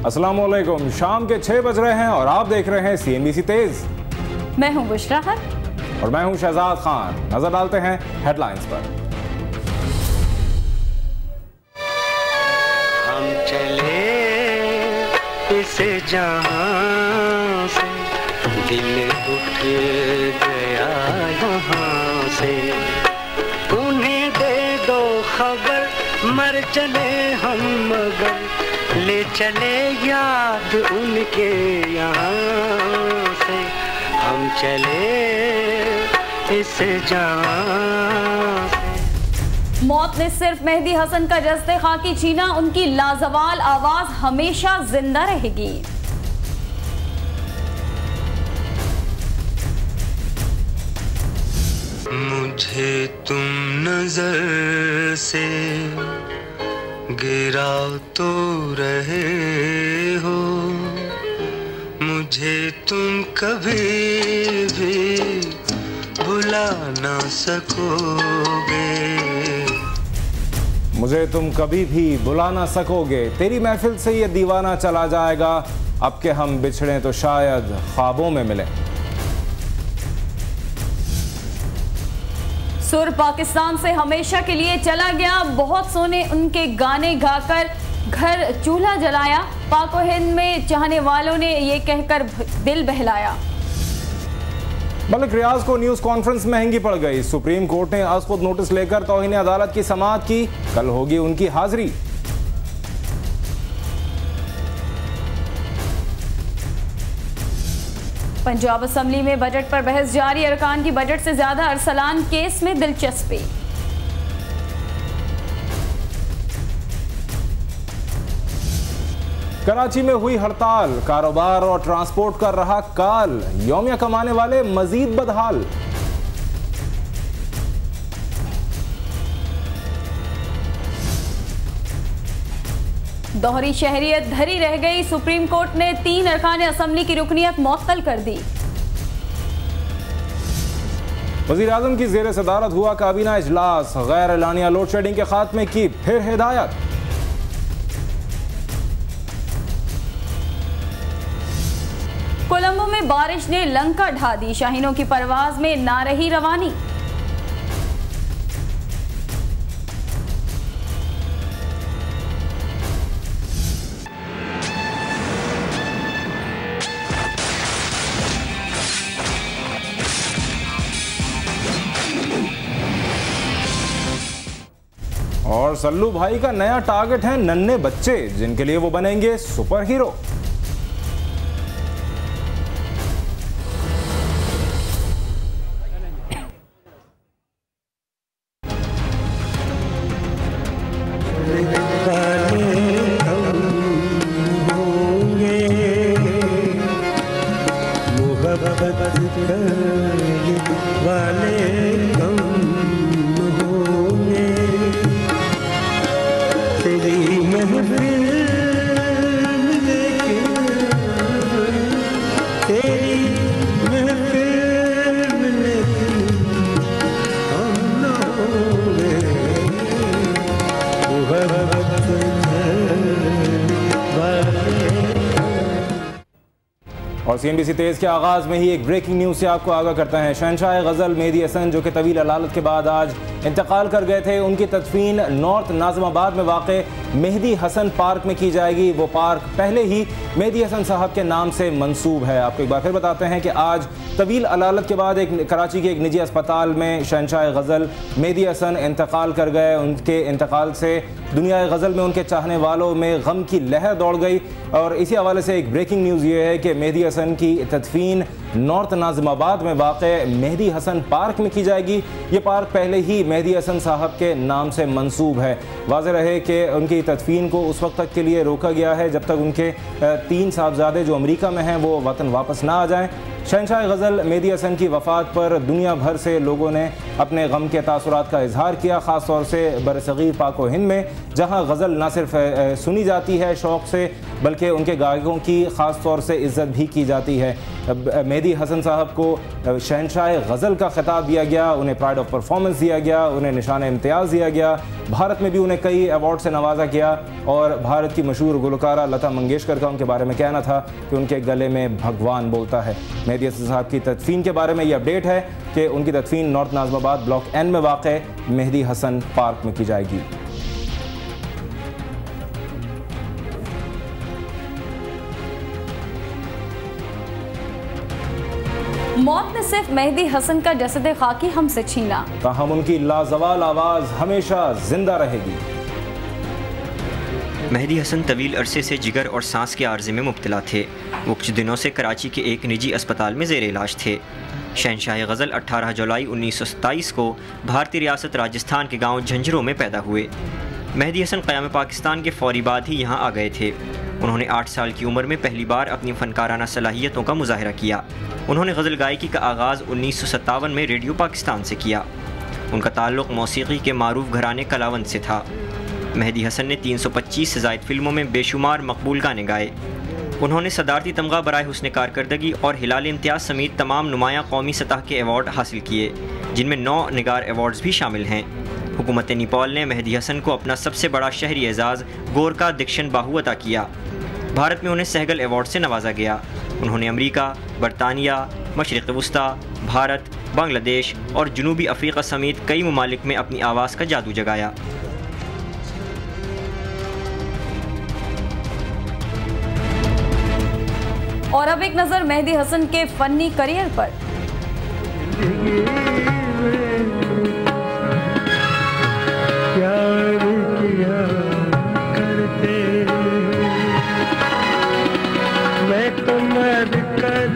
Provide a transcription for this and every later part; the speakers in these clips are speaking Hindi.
अस्सलामुअलैकुम। शाम के 6 बज रहे हैं और आप देख रहे हैं CNBC तेज। मैं हूं बुशरा हक और मैं हूं शहजाद खान। नजर डालते हैं हेडलाइंस पर। हम चले इस जहां से, दिल उठ गया यहाँ से। उन्हें दे दो खबर, मर चले हम मगर, ले चले याद उनके यहाँ से। हम चले इस जहां से। मौत ने सिर्फ मेहदी हसन का जज्बे खाकी छीना, उनकी लाजवाल आवाज हमेशा जिंदा रहेगी। मुझे तुम नजर से गिरा तो रहे हो, मुझे तुम कभी भी भुला ना सकोगे। मुझे तुम कभी भी भुला ना सकोगे, तेरी महफिल से ये दीवाना चला जाएगा। अब के हम बिछड़े तो शायद ख्वाबों में मिले। सुर पाकिस्तान से हमेशा के लिए चला गया, बहुत सोने उनके गाने गाकर घर चूल्हा जलाया। पाक व हिंद में चाहने वालों ने ये कहकर दिल बहलाया। मलिक रियाज को न्यूज कॉन्फ्रेंस महंगी पड़ गई। सुप्रीम कोर्ट ने आज खुद नोटिस लेकर तौहीन अदालत की समाअत की। कल होगी उनकी हाजिरी। पंजाब असेंबली में बजट पर बहस जारी, अरकान की बजट से ज्यादा अरसलान केस में दिलचस्पी। कराची में हुई हड़ताल, कारोबार और ट्रांसपोर्ट कर रहा काल, यौमिया कमाने वाले मजीद बदहाल। दोहरी शहरियत धरी रह गई, सुप्रीम कोर्ट ने 3 अरकान असेंबली की रुकनियत मुअत्तल कर दी। वज़ीर आज़म की ज़ेर सदारत हुआ काबीना इजलास, गैर एलानिया लोड शेडिंग के खात्मे की फिर हिदायत। कोलंबो में बारिश ने लंका ढा दी, शाहीनों की परवाज में ना रही रवानी। और सल्लू भाई का नया टारगेट है नन्हे बच्चे, जिनके लिए वो बनेंगे सुपर हीरो। और CNBC तेज के आगाज में ही एक ब्रेकिंग न्यूज से आपको आगाह करता है। शहंशाह गजल मेहदी हसन, जो कि तवील अलालत के बाद आज इंतकाल कर गए थे, उनकी तदफीन नॉर्थ नाज़िमाबाद में वाक़े मेहदी हसन पार्क में की जाएगी। वो पार्क पहले ही मेहदी हसन साहब के नाम से मंसूब है। आपको एक बार फिर बताते हैं कि आज तवील अलालत के बाद कराची के एक निजी अस्पताल में शहंशाह गजल मेहदी हसन इंतकाल कर गए। उनके इंतकाल से दुनिया गज़ल में उनके चाहने वालों में गम की लहर दौड़ गई। और इसी हवाले से एक ब्रेकिंग न्यूज़ ये है कि मेहदी हसन की तदफीन नॉर्थ नाज़िमाबाद में वाक़े मेहदी हसन पार्क में की जाएगी। ये पार्क पहले ही मेहदी हसन साहब के नाम से मंसूब है। वाज़ेह रहे कि उनकी तदफीन को उस वक्त तक के लिए रोका गया है जब तक उनके 3 साहबजादे जो अमेरिका में हैं वो वतन वापस ना आ जाएं। शहंशाह गज़ल मेहदी हसन की वफ़ात पर दुनिया भर से लोगों ने अपने गम के तासुरात का इजहार किया, ख़ास तौर से बरसग़ीर पाक व हिंद में, जहाँ गज़ल न सिर्फ सुनी जाती है शौक़ से, बल्कि उनके गायकों की ख़ास तौर से इज़्ज़त भी की जाती है। मेहदी हसन साहब को शहंशाह गज़ल का ख़िताब दिया गया, उन्हें प्राइड ऑफ परफॉर्मेंस दिया गया, उन्हें निशान इम्तियाज़ दिया गया, भारत में भी उन्हें कई अवार्ड से नवाजा गया। और भारत की मशहूर गुलकारा लता मंगेशकर का उनके बारे में कहना था कि उनके गले में भगवान बोलता है। मेहदी हसन साहब की तदफीन के बारे में ये अपडेट है कि उनकी तदफीन नॉर्थ नाज़िमाबाद ब्लॉक N में वाक़े मेहदी हसन पार्क में की जाएगी। मौत ने सिर्फ मेहदी हसन का जसद खाकी हमसे छीना, ताहम उनकी लाजवाल आवाज़ हमेशा जिंदा रहेगी। मेहदी हसन तवील अरसे से जिगर और सांस के आर्जे में मुब्तला थे। वो कुछ दिनों से कराची के एक निजी अस्पताल में ज़ेर इलाज थे। शहंशाह गज़ल 18 जुलाई 1927 को भारतीय रियासत राजस्थान के गांव झंझरों में पैदा हुए। मेहदी हसन क़याम पाकिस्तान के फ़ौरी बाद ही यहाँ आ गए थे। उन्होंने 8 साल की उम्र में पहली बार अपनी फ़नकाराना सलाहियतों का मुज़ाहरा किया। उन्होंने गज़ल गायकी का आगाज़ 1957 में रेडियो पाकिस्तान से किया। उनका ताल्लुक़ मौसीक़ी के मारूफ घराने कलावंद से था। मेहदी हसन ने 325 से ज़ायद फिल्मों में बेशुमार मकबूल गाने गाए। उन्होंने सदारती तमगा बराए हुस्न कारकर्दगी और हिलाल इम्तियाज़ समेत तमाम नुमायाँ कौमी सतह के अवार्ड हासिल किए, जिनमें 9 निगार अवार्ड्स भी शामिल हैं। हुकूमत नेपाल ने मेहदी हसन को अपना सबसे बड़ा शहरी एजाज़ गोरका दिक्शन बाहू अता किया। भारत में उन्हें सहगल अवार्ड से नवाजा गया। उन्होंने अमरीका, बरतानिया, मशरिक़ वस्ता, भारत, बांग्लादेश और जनूबी अफ्रीका समेत कई ममालिक में अपनी आवाज़ का जादू जगाया। और अब एक नज़र मेहदी हसन के फ़नी करियर पर। प्यार किया करते मैं तो मर कर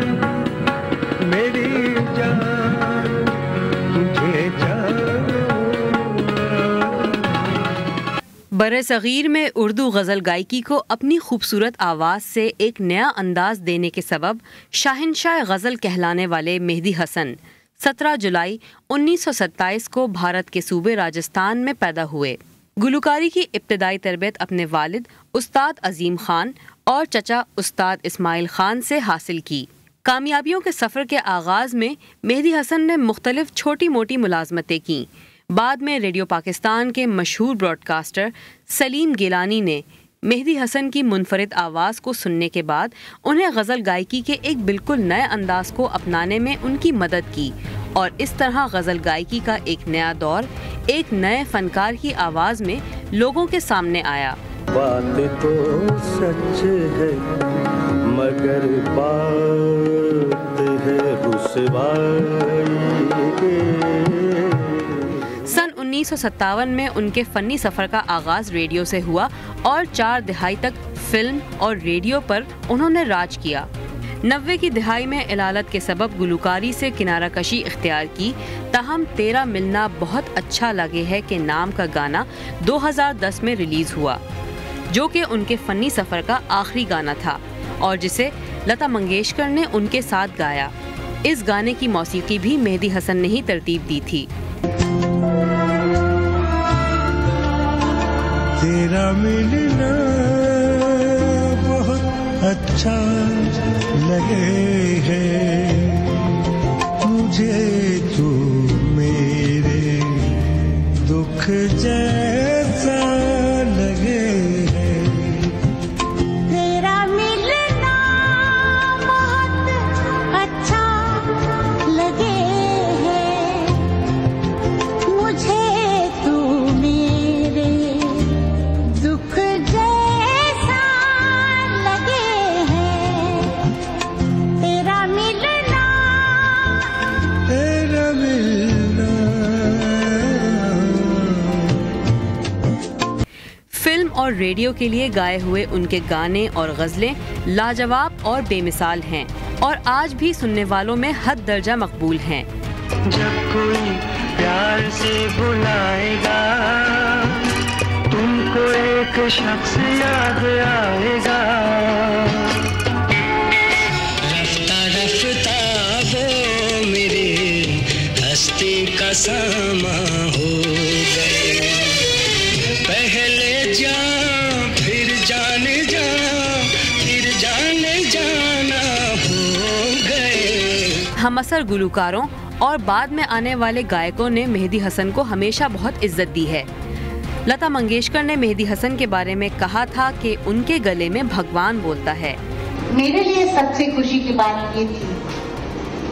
मेरी जान मुझे बरसगीर में उर्दू गज़ल गायकी को अपनी खूबसूरत आवाज़ से एक नया अंदाज देने के सबब शहंशाह गज़ल कहलाने वाले मेहदी हसन 17 जुलाई 1927 को भारत के सूबे राजस्थान में पैदा हुए। गुलकारी की इब्तदाई तरबियत अपने वालिद उस्ताद अजीम खान और चचा उस्ताद इस्माइल खान से हासिल की। कामयाबियों के सफ़र के आगाज़ में मेहदी हसन ने मुख्तलिफ छोटी मोटी मुलाजमतें कीं। बाद में रेडियो पाकिस्तान के मशहूर ब्रॉडकास्टर सलीम गिलानी ने मेहदी हसन की मुनफरिद आवाज़ को सुनने के बाद उन्हें गज़ल गायकी के एक बिल्कुल नए अंदाज को अपनाने में उनकी मदद की और इस तरह गज़ल गायकी का एक नया दौर एक नए फनकार की आवाज़ में लोगों के सामने आया। बात तो सच है मगर बात है रुसवाई के। सन 1957 में उनके फ़नी सफ़र का आगाज़ रेडियो से हुआ और 4 दहाई तक फिल्म और रेडियो पर उन्होंने राज किया। 90 की दहाई में इलालत के सबब गुलकारी से किनारा कशी इख्तियार की, ताहम तेरा मिलना बहुत अच्छा लगे है के नाम का गाना 2010 में रिलीज़ हुआ, जो कि उनके फ़नी सफ़र का आखिरी गाना था और जिसे लता मंगेशकर ने उनके साथ गाया। इस गाने की मौसीकी भी मेहदी हसन ने ही तरतीब दी थी। तेरा मिलना बहुत अच्छा लगे है मुझे, तू मेरे दुख जैसा लगे है। तेरा मिलना बहुत अच्छा लगे है मुझे, तू मेरे दुख जैसा लगे है। तेरा मिलना फिल्म और रेडियो के लिए गाए हुए उनके गाने और गज़लें लाजवाब और बेमिसाल हैं और आज भी सुनने वालों में हद दर्जा मकबूल हैं। जब कोई प्यार से बुलाएगा तुमको एक शख्स याद आएगा। रफ्ता रफ्ता सामा हो गए। पहले जा फिर जाने जा, फिर जाने जाना हो गए। हमअसर गुलकारों और बाद में आने वाले गायकों ने मेहदी हसन को हमेशा बहुत इज्जत दी है। लता मंगेशकर ने मेहदी हसन के बारे में कहा था कि उनके गले में भगवान बोलता है। मेरे लिए सबसे खुशी की बात ये थी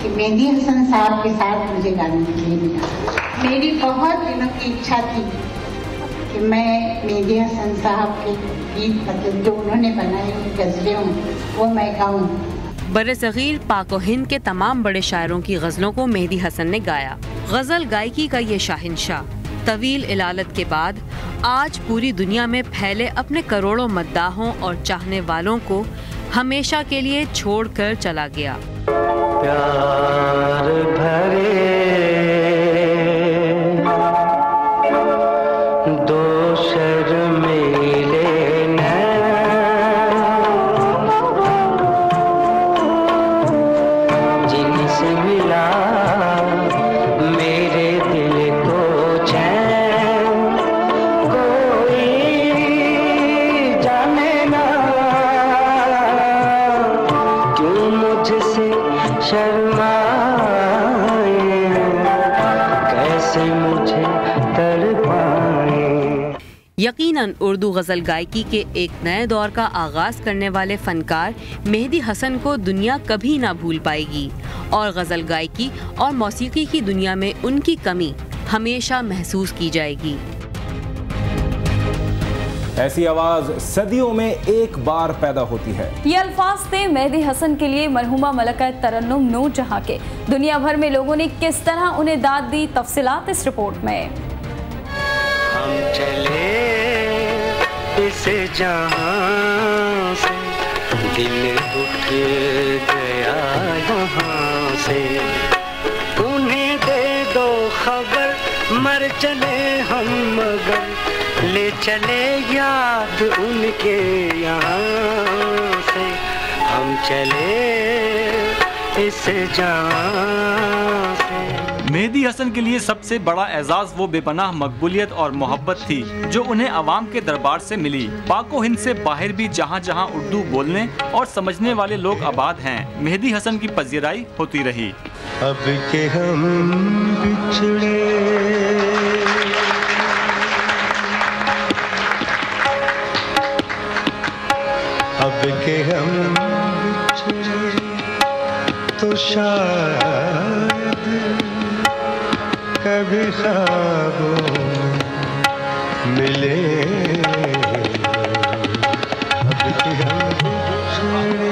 कि मेहदी हसन साहब के साथ मुझे गाने के लिए मिला। मेरी बहुत दिनों की इच्छा थी कि मैं मेहदी हसन साहब के गीत, मतलब जो उन्होंने बनाए हुए गज़लें हों, वो मैं गाऊं। बरसगीर पाक और हिंद के तमाम बड़े शायरों की गज़लों को मेहदी हसन ने गाया। गज़ल गायकी का ये शाहिनशाह तवील इलालत के बाद आज पूरी दुनिया में फैले अपने करोड़ों मद्दाहों और चाहने वालों को हमेशा के लिए छोड़कर चला गया। प्यार भरे दो शर्मीले जिनसे मिला मेरे दिल को चैन, कोई जाने ना क्यों मुझसे शर्माए, कैसे मुझे तड़पाए। यकीनन उर्दू गज़ल गायकी के एक नए दौर का आगाज़ करने वाले फनकार मेहदी हसन को दुनिया कभी ना भूल पाएगी और गज़ल गायकी और मौसीकी की दुनिया में उनकी कमी हमेशा महसूस की जाएगी। ऐसी आवाज सदियों में एक बार पैदा होती है। ये अल्फाज थे मेहदी हसन के लिए मरहुमा मलका तरन्नुम नूर जहां के। दुनिया भर में लोगों ने किस तरह उन्हें दाद दी, तफसीलात इस रिपोर्ट में। हम चले इस जहां से, दिल उठ गया यहाँ से, उन्हें दे दो खबर, मर चले हम मगर ले चले याद उनके यहाँ से। हम चले इस जहां से। मेहदी हसन के लिए सबसे बड़ा एजाज वो बेपनाह मकबूलियत और मोहब्बत थी जो उन्हें अवाम के दरबार से मिली। पाको हिंद से बाहर भी जहाँ जहाँ उर्दू बोलने और समझने वाले लोग आबाद हैं, मेहदी हसन की पजीराई होती रही। अब के हम बिछड़े, अब के हम बिछड़े तो शायद कभी ख्वाबों में मिले। अब के हम बिछड़े।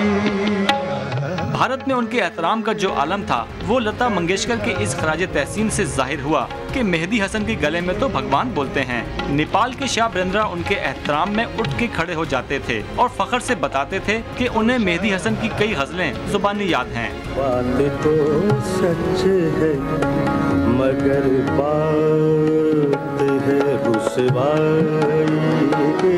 भारत में उनके एहतराम का जो आलम था वो लता मंगेशकर के इस खराज तहसीन से जाहिर हुआ कि मेहदी हसन के गले में तो भगवान बोलते हैं। नेपाल के शाह बरेंद्रा उनके एहतराम में उठ के खड़े हो जाते थे और फख्र से बताते थे कि उन्हें मेहदी हसन की कई गजलें जुबानी याद हैं। बात तो सच है मगर बात है रुसवाई के।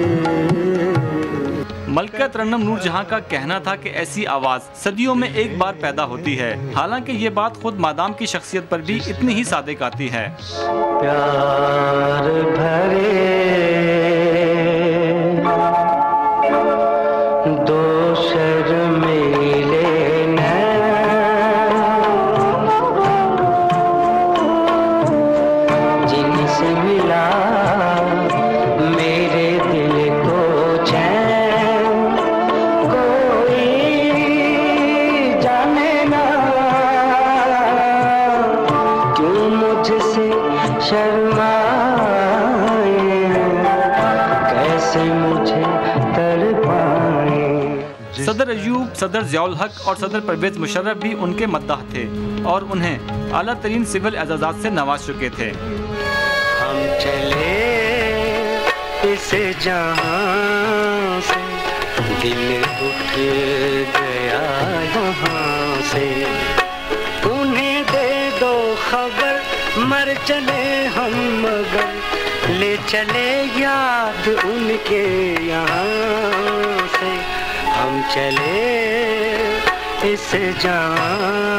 मलका तरन्नुम नूर जहां का कहना था कि ऐसी आवाज सदियों में एक बार पैदा होती है। हालांकि ये बात खुद मादाम की शख्सियत पर भी इतनी ही सादिक आती है। प्यार भरे दो शर्मीले जिनसे मिला मेरे दिल को चैन, कोई जाने ना क्यों मुझसे शर्माए, कैसे मुझे तड़पाए। सदर अयूब, सदर ज़ियाउल हक और सदर परवेज मुशर्रफ भी उनके मद्दाह थे और उन्हें आला तरीन सिविल एजाज़ात से नवाज चुके थे। हम चले इस जहां से, दिल उठ गया यहाँ से, उन्हें दे दो खबर, मर चले हम मगर ले चले याद उनके यहाँ से। हम चले इस जहां